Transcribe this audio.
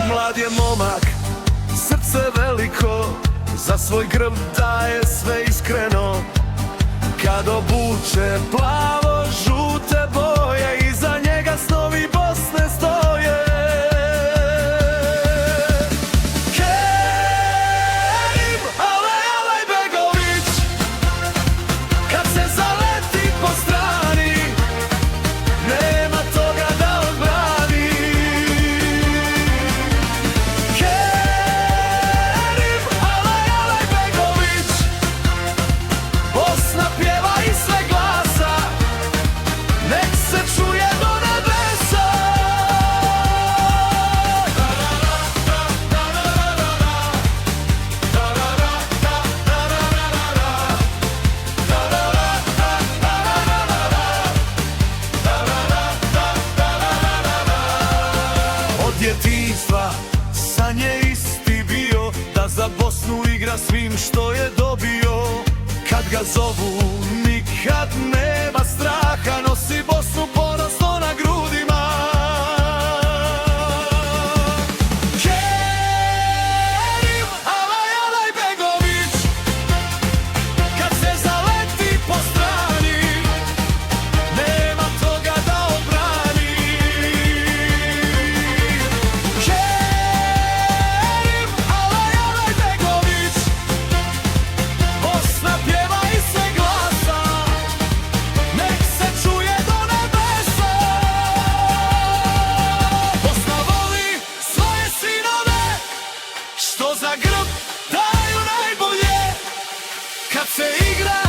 Mlad je momak, srce veliko, za svoj grb daje sve iskreno. Kad obuče plavo-žute boje, iza njega snovi Bosne stoje. Kerim Alej-Alejbegović, kad se zaleti po strani, nema toga da odbrani. Kerim Alej-Alejbegović, Bosna pjeva i sve glasa, nek se čuje do nebesa. Od djetinjstva san je isti bio, da za Bosnu igra svim što je dobio. Kad ga zovu nikad nema straha, nosi Bosnu ponosno na grudima. Kerim Alej-Alejbegović, kad se zaleti po strani, nema toga da odbrani. Kerim Alej-Alejbegović, Bosna pjeva i sve glasa, nek se čuje do nebesa. Bosna voli svoje sinove, što za grb daju najbolje. Kad se igra